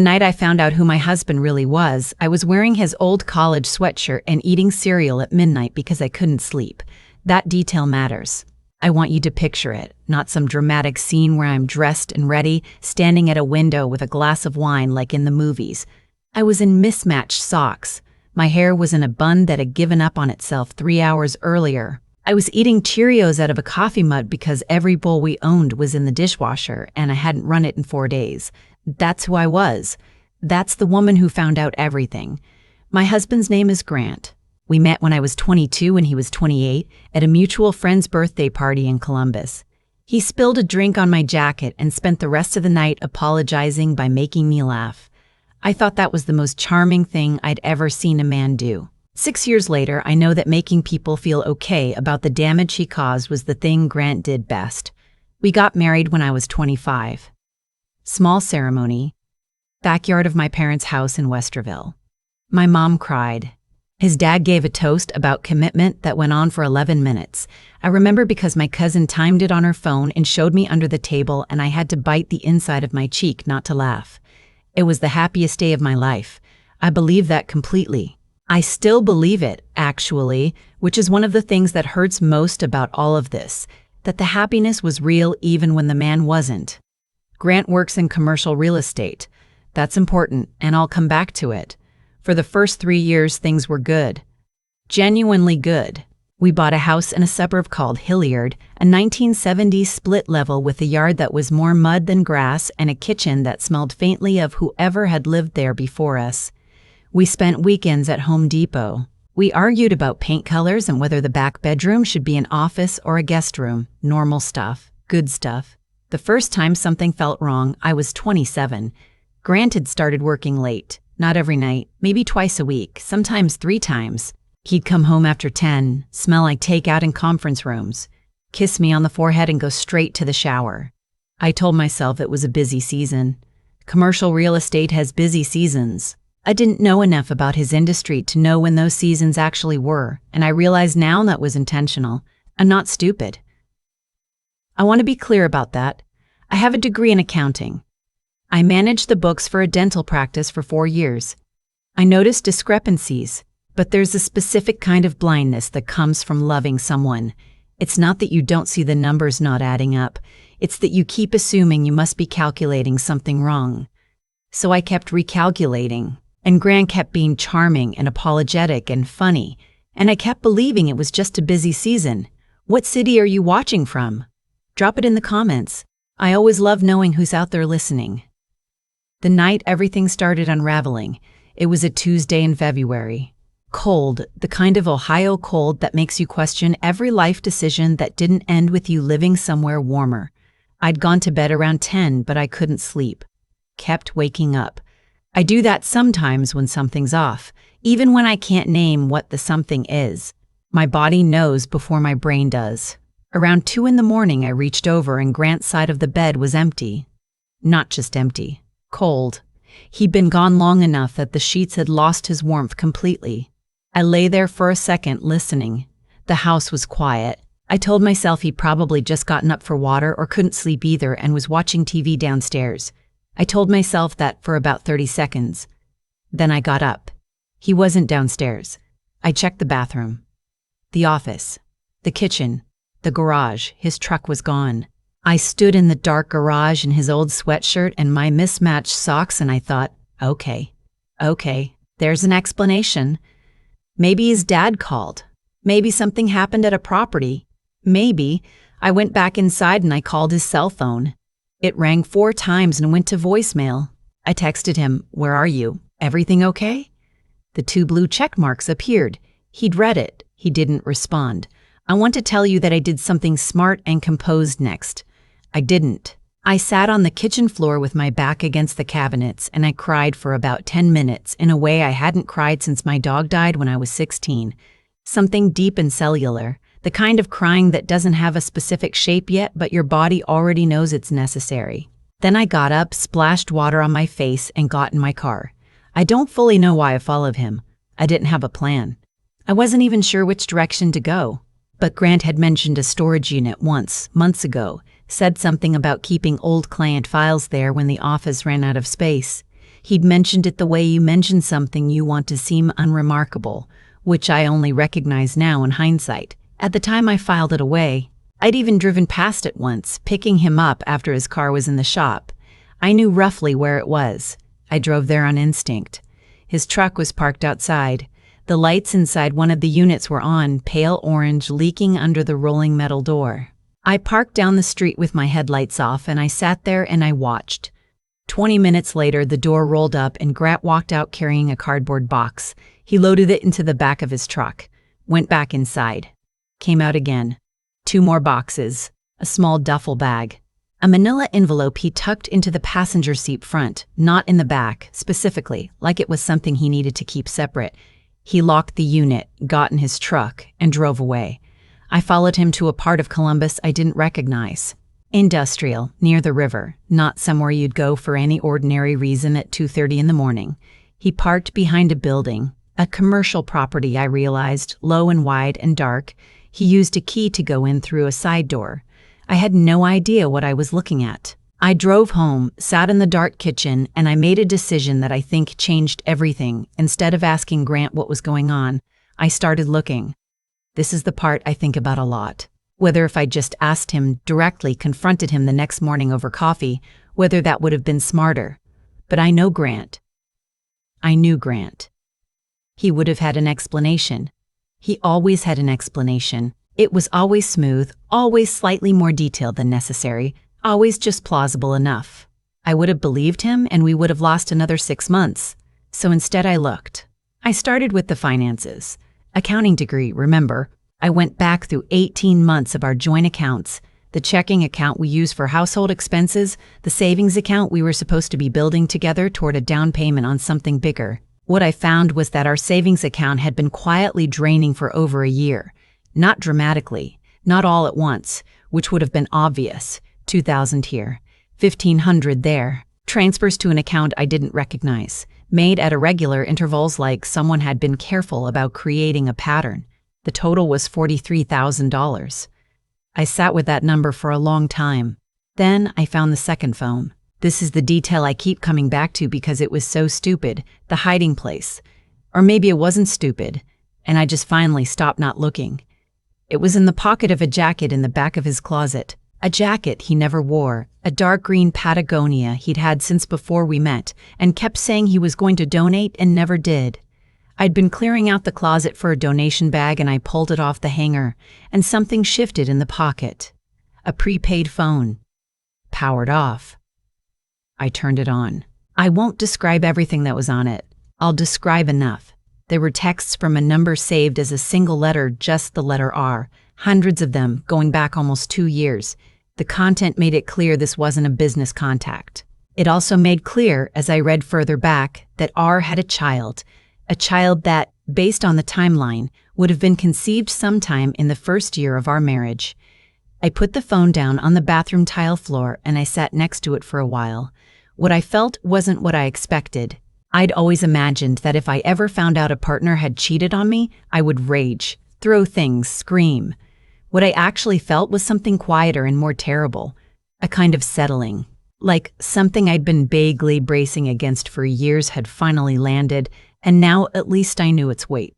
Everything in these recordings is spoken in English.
The night I found out who my husband really was, I was wearing his old college sweatshirt and eating cereal at midnight because I couldn't sleep. That detail matters. I want you to picture it, not some dramatic scene where I'm dressed and ready, standing at a window with a glass of wine like in the movies. I was in mismatched socks. My hair was in a bun that had given up on itself 3 hours earlier. I was eating Cheerios out of a coffee mug because every bowl we owned was in the dishwasher and I hadn't run it in 4 days. That's who I was. That's the woman who found out everything. My husband's name is Grant. We met when I was 22 and he was 28 at a mutual friend's birthday party in Columbus. He spilled a drink on my jacket and spent the rest of the night apologizing by making me laugh. I thought that was the most charming thing I'd ever seen a man do. 6 years later, I know that making people feel okay about the damage he caused was the thing Grant did best. We got married when I was 25. Small ceremony. Backyard of my parents' house in Westerville. My mom cried. His dad gave a toast about commitment that went on for 11 minutes. I remember because my cousin timed it on her phone and showed me under the table and I had to bite the inside of my cheek not to laugh. It was the happiest day of my life. I believe that completely. I still believe it, actually, which is one of the things that hurts most about all of this, that the happiness was real even when the man wasn't. Grant works in commercial real estate. That's important, and I'll come back to it. For the first 3 years, things were good. Genuinely good. We bought a house in a suburb called Hilliard, a 1970s split level with a yard that was more mud than grass and a kitchen that smelled faintly of whoever had lived there before us. We spent weekends at Home Depot. We argued about paint colors and whether the back bedroom should be an office or a guest room. Normal stuff. Good stuff. The first time something felt wrong, I was 27. Grant had started working late. Not every night, maybe twice a week, sometimes 3 times. He'd come home after 10, smell like takeout in conference rooms, kiss me on the forehead and go straight to the shower. I told myself it was a busy season. Commercial real estate has busy seasons. I didn't know enough about his industry to know when those seasons actually were, and I realize now that was intentional. I'm not stupid. I want to be clear about that. I have a degree in accounting. I managed the books for a dental practice for 4 years. I noticed discrepancies, but there's a specific kind of blindness that comes from loving someone. It's not that you don't see the numbers not adding up. It's that you keep assuming you must be calculating something wrong. So I kept recalculating, and Grant kept being charming and apologetic and funny, and I kept believing it was just a busy season. What city are you watching from? Drop it in the comments. I always love knowing who's out there listening. The night everything started unraveling, it was a Tuesday in February. Cold, the kind of Ohio cold that makes you question every life decision that didn't end with you living somewhere warmer. I'd gone to bed around 10, but I couldn't sleep. Kept waking up. I do that sometimes when something's off, even when I can't name what the something is. My body knows before my brain does. Around 2 in the morning, I reached over and Grant's side of the bed was empty. Not just empty. Cold. He'd been gone long enough that the sheets had lost his warmth completely. I lay there for a second listening. The house was quiet. I told myself he'd probably just gotten up for water or couldn't sleep either and was watching TV downstairs. I told myself that for about 30 seconds. Then I got up. He wasn't downstairs. I checked the bathroom, the office, the kitchen, the garage. His truck was gone. I stood in the dark garage in his old sweatshirt and my mismatched socks and I thought, okay, there's an explanation. Maybe his dad called. Maybe something happened at a property. Maybe. I went back inside and I called his cell phone. It rang 4 times and went to voicemail. I texted him, "Where are you? Everything okay?" The 2 blue check marks appeared. He'd read it. He didn't respond. I want to tell you that I did something smart and composed next. I didn't. I sat on the kitchen floor with my back against the cabinets and I cried for about 10 minutes in a way I hadn't cried since my dog died when I was 16. Something deep and cellular, the kind of crying that doesn't have a specific shape yet, but your body already knows it's necessary. Then I got up, splashed water on my face, and got in my car. I don't fully know why I followed him. I didn't have a plan. I wasn't even sure which direction to go. But Grant had mentioned a storage unit once, months ago, said something about keeping old client files there when the office ran out of space. He'd mentioned it the way you mention something you want to seem unremarkable, which I only recognize now in hindsight. At the time I filed it away, I'd even driven past it once, picking him up after his car was in the shop. I knew roughly where it was. I drove there on instinct. His truck was parked outside. The lights inside one of the units were on, pale orange, leaking under the rolling metal door. I parked down the street with my headlights off, and I sat there and I watched. 20 minutes later, the door rolled up and Grant walked out carrying a cardboard box. He loaded it into the back of his truck, went back inside, came out again. 2 more boxes, a small duffel bag, a manila envelope he tucked into the passenger seat front, not in the back, specifically, like it was something he needed to keep separate. He locked the unit, got in his truck, and drove away. I followed him to a part of Columbus I didn't recognize. Industrial, near the river, not somewhere you'd go for any ordinary reason at 2:30 in the morning. He parked behind a building, a commercial property I realized, low and wide and dark. He used a key to go in through a side door. I had no idea what I was looking at. I drove home, sat in the dark kitchen, and I made a decision that I think changed everything. Instead of asking Grant what was going on, I started looking. This is the part I think about a lot. Whether if I just asked him directly, confronted him the next morning over coffee, whether that would have been smarter. But I know Grant. I knew Grant. He would have had an explanation. He always had an explanation. It was always smooth, always slightly more detailed than necessary, always just plausible enough. I would have believed him and we would have lost another 6 months. So instead I looked. I started with the finances. Accounting degree, remember. I went back through 18 months of our joint accounts, the checking account we use for household expenses, the savings account we were supposed to be building together toward a down payment on something bigger. What I found was that our savings account had been quietly draining for over a year. Not dramatically, not all at once, which would have been obvious. 2,000 here, 1,500 there. Transfers to an account I didn't recognize, made at irregular intervals like someone had been careful about creating a pattern. The total was $43,000. I sat with that number for a long time. Then I found the second phone. This is the detail I keep coming back to because it was so stupid, the hiding place. Or maybe it wasn't stupid, and I just finally stopped not looking. It was in the pocket of a jacket in the back of his closet. A jacket he never wore, a dark green Patagonia he'd had since before we met, and kept saying he was going to donate and never did. I'd been clearing out the closet for a donation bag and I pulled it off the hanger, and something shifted in the pocket. A prepaid phone. Powered off. I turned it on. I won't describe everything that was on it. I'll describe enough. There were texts from a number saved as a single letter, just the letter R. Hundreds of them, going back almost 2 years. The content made it clear this wasn't a business contact. It also made clear, as I read further back, that R had a child that, based on the timeline, would have been conceived sometime in the first year of our marriage. I put the phone down on the bathroom tile floor and I sat next to it for a while. What I felt wasn't what I expected. I'd always imagined that if I ever found out a partner had cheated on me, I would rage, throw things, scream. What I actually felt was something quieter and more terrible, a kind of settling. Like something I'd been vaguely bracing against for years had finally landed, and now at least I knew its weight.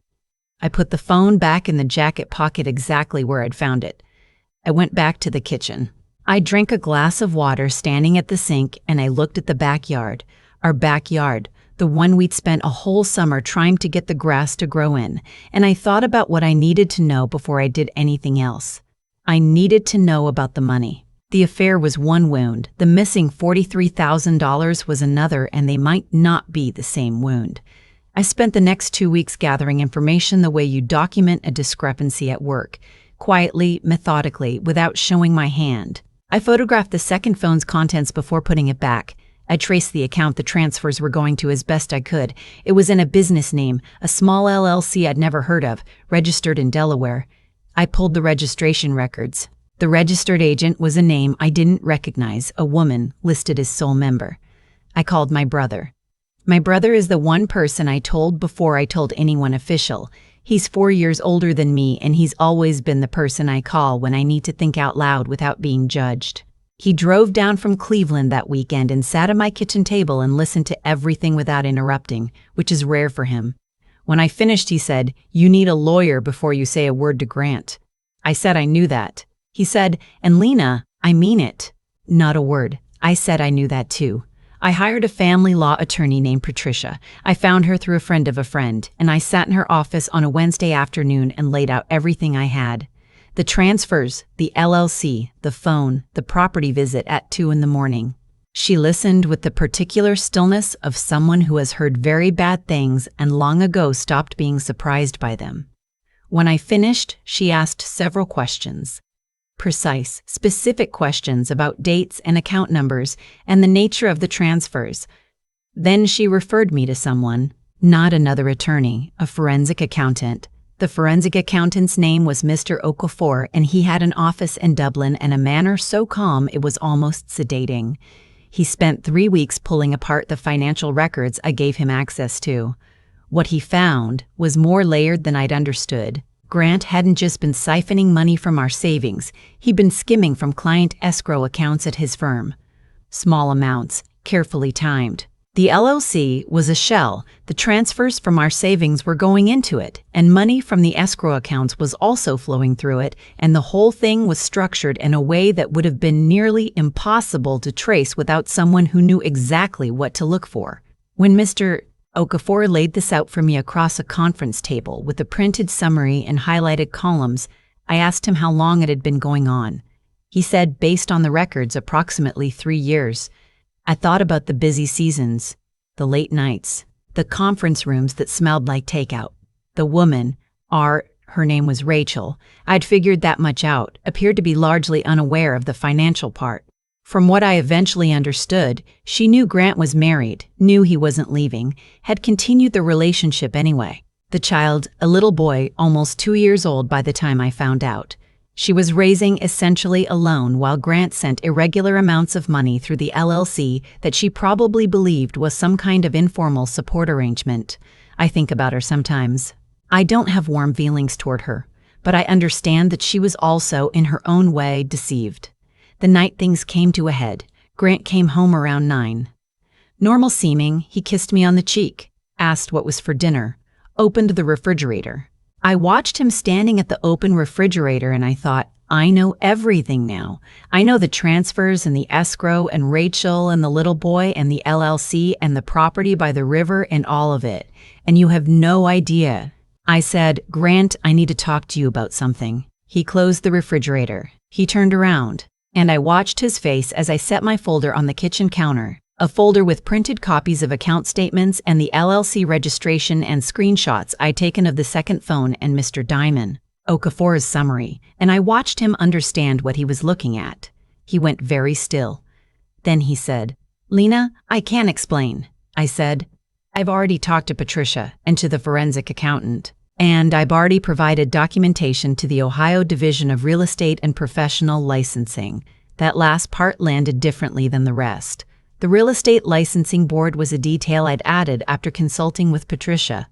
I put the phone back in the jacket pocket exactly where I'd found it. I went back to the kitchen. I drank a glass of water standing at the sink and I looked at the backyard, our backyard, the one we'd spent a whole summer trying to get the grass to grow in, and I thought about what I needed to know before I did anything else. I needed to know about the money. The affair was one wound, the missing $43,000 was another, and they might not be the same wound. I spent the next 2 weeks gathering information the way you document a discrepancy at work, quietly, methodically, without showing my hand. I photographed the second phone's contents before putting it back. I traced the account the transfers were going to as best I could. It was in a business name, a small LLC I'd never heard of, registered in Delaware. I pulled the registration records. The registered agent was a name I didn't recognize, a woman listed as sole member. I called my brother. My brother is the one person I told before I told anyone official. He's 4 years older than me, and he's always been the person I call when I need to think out loud without being judged. He drove down from Cleveland that weekend and sat at my kitchen table and listened to everything without interrupting, which is rare for him. When I finished, he said, "You need a lawyer before you say a word to Grant." I said I knew that. He said, "And Lena, I mean it." Not a word. I said I knew that too. I hired a family law attorney named Patricia. I found her through a friend of a friend, and I sat in her office on a Wednesday afternoon and laid out everything I had. The transfers, the LLC, the phone, the property visit at 2 in the morning. She listened with the particular stillness of someone who has heard very bad things and long ago stopped being surprised by them. When I finished, she asked several questions. Precise, specific questions about dates and account numbers and the nature of the transfers. Then she referred me to someone, not another attorney, a forensic accountant. The forensic accountant's name was Mr. Okafor, and he had an office in Dublin and a manner so calm it was almost sedating. He spent 3 weeks pulling apart the financial records I gave him access to. What he found was more layered than I'd understood. Grant hadn't just been siphoning money from our savings, he'd been skimming from client escrow accounts at his firm. Small amounts, carefully timed. The LLC was a shell. The transfers from our savings were going into it, and money from the escrow accounts was also flowing through it, and the whole thing was structured in a way that would have been nearly impossible to trace without someone who knew exactly what to look for. When Mr. Okafor laid this out for me across a conference table with a printed summary and highlighted columns, I asked him how long it had been going on. He said, based on the records, approximately 3 years. I thought about the busy seasons, the late nights, the conference rooms that smelled like takeout. The woman, her name was Rachel, I'd figured that much out, appeared to be largely unaware of the financial part. From what I eventually understood, she knew Grant was married, knew he wasn't leaving, had continued the relationship anyway. The child, a little boy, almost 2 years old by the time I found out. She was raising essentially alone while Grant sent irregular amounts of money through the LLC that she probably believed was some kind of informal support arrangement. I think about her sometimes. I don't have warm feelings toward her, but I understand that she was also, in her own way, deceived. The night things came to a head, Grant came home around 9. Normal seeming, he kissed me on the cheek, asked what was for dinner, opened the refrigerator. I watched him standing at the open refrigerator and I thought, I know everything now. I know the transfers and the escrow and Rachel and the little boy and the LLC and the property by the river and all of it. And you have no idea. I said, Grant, I need to talk to you about something. He closed the refrigerator. He turned around, and I watched his face as I set my folder on the kitchen counter. A folder with printed copies of account statements and the LLC registration and screenshots I'd taken of the second phone and Mr. Diamond, Okafor's summary, and I watched him understand what he was looking at. He went very still. Then he said, Lena, I can't explain. I said, I've already talked to Patricia and to the forensic accountant, and I've already provided documentation to the Ohio Division of Real Estate and Professional Licensing. That last part landed differently than the rest. The Real Estate Licensing Board was a detail I'd added after consulting with Patricia.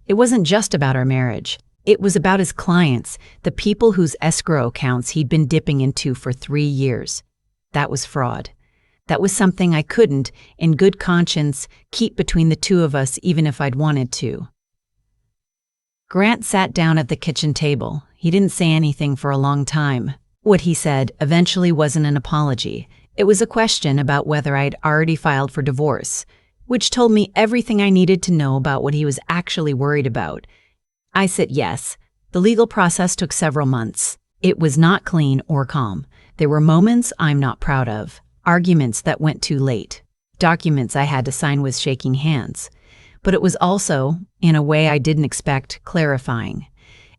It wasn't just about our marriage. It was about his clients, the people whose escrow accounts he'd been dipping into for 3 years. That was fraud. That was something I couldn't, in good conscience, keep between the two of us even if I'd wanted to. Grant sat down at the kitchen table. He didn't say anything for a long time. What he said eventually wasn't an apology. It was a question about whether I'd already filed for divorce, which told me everything I needed to know about what he was actually worried about. I said yes. The legal process took several months. It was not clean or calm. There were moments I'm not proud of, arguments that went too late, documents I had to sign with shaking hands. But it was also, in a way I didn't expect, clarifying.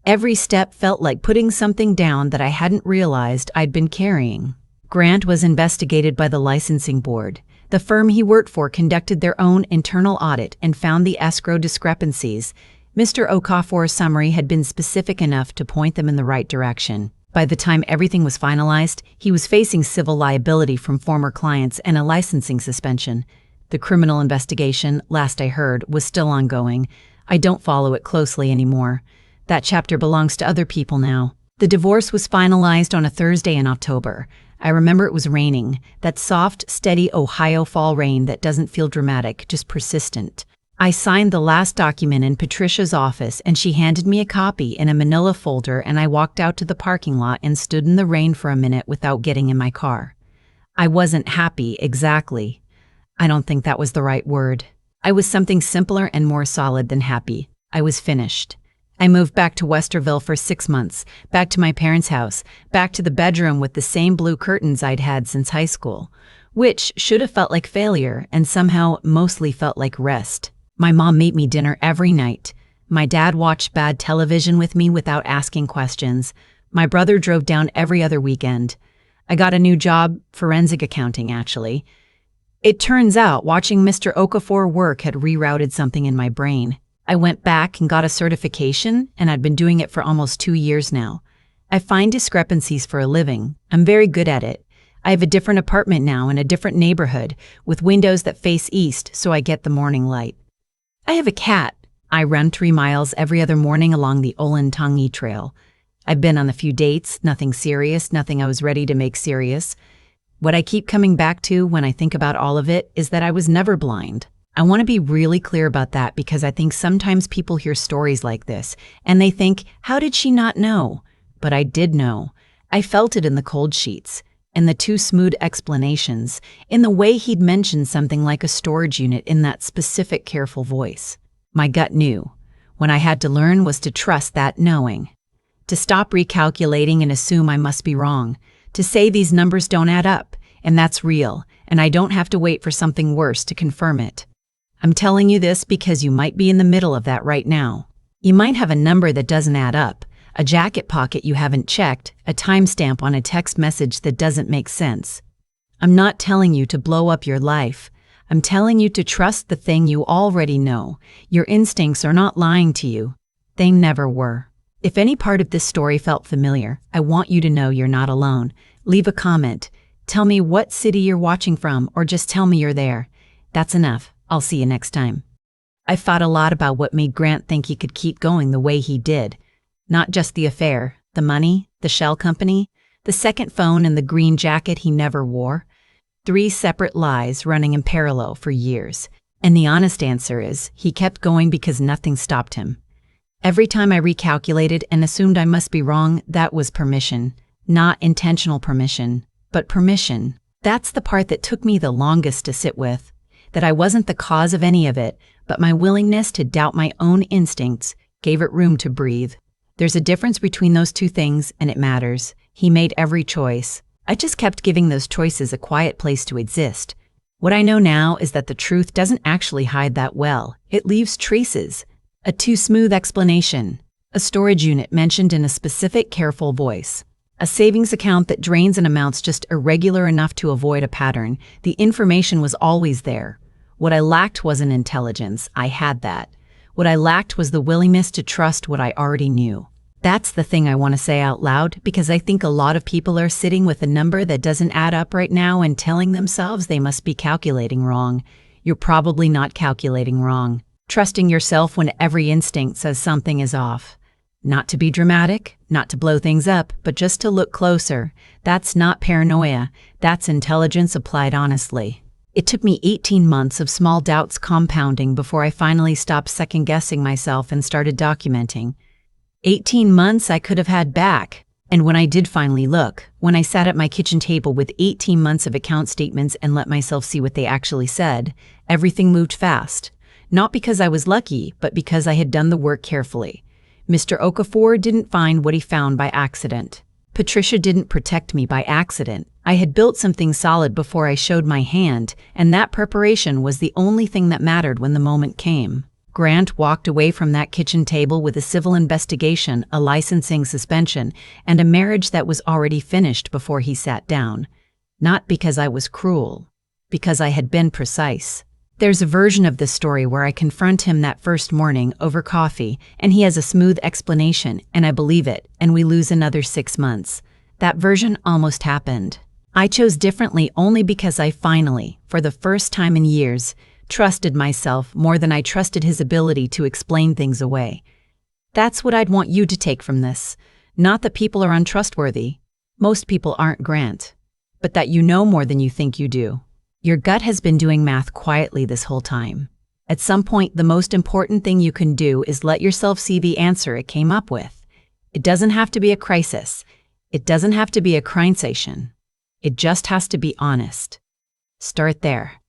Every step felt like putting something down that I hadn't realized I'd been carrying. Grant was investigated by the licensing board. The firm he worked for conducted their own internal audit and found the escrow discrepancies. Mr. Okafor's summary had been specific enough to point them in the right direction. By the time everything was finalized, he was facing civil liability from former clients and a licensing suspension. The criminal investigation, last I heard, was still ongoing. I don't follow it closely anymore. That chapter belongs to other people now. The divorce was finalized on a Thursday in October. I remember it was raining, that soft, steady Ohio fall rain that doesn't feel dramatic, just persistent. I signed the last document in Patricia's office and she handed me a copy in a manila folder, and I walked out to the parking lot and stood in the rain for a minute without getting in my car. I wasn't happy, exactly. I don't think that was the right word. I was something simpler and more solid than happy. I was finished. I moved back to Westerville for 6 months, back to my parents' house, back to the bedroom with the same blue curtains I'd had since high school, which should have felt like failure and somehow mostly felt like rest. My mom made me dinner every night. My dad watched bad television with me without asking questions. My brother drove down every other weekend. I got a new job, forensic accounting actually. It turns out watching Mr. Okafor work had rerouted something in my brain. I went back and got a certification, and I'd been doing it for almost 2 years now. I find discrepancies for a living. I'm very good at it. I have a different apartment now in a different neighborhood with windows that face east so I get the morning light. I have a cat. I run 3 miles every other morning along the Olentangy Trail. I've been on a few dates, nothing serious, nothing I was ready to make serious. What I keep coming back to when I think about all of it is that I was never blind. I want to be really clear about that because I think sometimes people hear stories like this and they think, how did she not know? But I did know. I felt it in the cold sheets, in the too smooth explanations, in the way he'd mentioned something like a storage unit in that specific careful voice. My gut knew. What I had to learn was to trust that knowing. To stop recalculating and assume I must be wrong. To say these numbers don't add up, and that's real, and I don't have to wait for something worse to confirm it. I'm telling you this because you might be in the middle of that right now. You might have a number that doesn't add up, a jacket pocket you haven't checked, a timestamp on a text message that doesn't make sense. I'm not telling you to blow up your life. I'm telling you to trust the thing you already know. Your instincts are not lying to you. They never were. If any part of this story felt familiar, I want you to know you're not alone. Leave a comment. Tell me what city you're watching from, or just tell me you're there. That's enough. I'll see you next time. I thought a lot about what made Grant think he could keep going the way he did. Not just the affair, the money, the shell company, the second phone and the green jacket he never wore. 3 separate lies running in parallel for years. And the honest answer is, he kept going because nothing stopped him. Every time I recalculated and assumed I must be wrong, that was permission. Not intentional permission, but permission. That's the part that took me the longest to sit with. That I wasn't the cause of any of it, but my willingness to doubt my own instincts gave it room to breathe. There's a difference between those two things, and it matters. He made every choice. I just kept giving those choices a quiet place to exist. What I know now is that the truth doesn't actually hide that well. It leaves traces. A too smooth explanation. A storage unit mentioned in a specific, careful voice. A savings account that drains in amounts just irregular enough to avoid a pattern. The information was always there. What I lacked wasn't intelligence. I had that. What I lacked was the willingness to trust what I already knew. That's the thing I want to say out loud, because I think a lot of people are sitting with a number that doesn't add up right now and telling themselves they must be calculating wrong. You're probably not calculating wrong. Trusting yourself when every instinct says something is off. Not to be dramatic, not to blow things up, but just to look closer. That's not paranoia. That's intelligence applied honestly. It took me 18 months of small doubts compounding before I finally stopped second-guessing myself and started documenting. 18 months I could have had back. And when I did finally look, when I sat at my kitchen table with 18 months of account statements and let myself see what they actually said, everything moved fast. Not because I was lucky, but because I had done the work carefully. Mr. Okafor didn't find what he found by accident. Patricia didn't protect me by accident. I had built something solid before I showed my hand, and that preparation was the only thing that mattered when the moment came. Grant walked away from that kitchen table with a civil investigation, a licensing suspension, and a marriage that was already finished before he sat down. Not because I was cruel, because I had been precise. There's a version of this story where I confront him that first morning over coffee, and he has a smooth explanation, and I believe it, and we lose another 6 months. That version almost happened. I chose differently only because I finally, for the first time in years, trusted myself more than I trusted his ability to explain things away. That's what I'd want you to take from this. Not that people are untrustworthy. Most people aren't, Grant. but that you know more than you think you do. Your gut has been doing math quietly this whole time. At some point, the most important thing you can do is let yourself see the answer it came up with. It doesn't have to be a crisis. It doesn't have to be a crime station. It just has to be honest. Start there.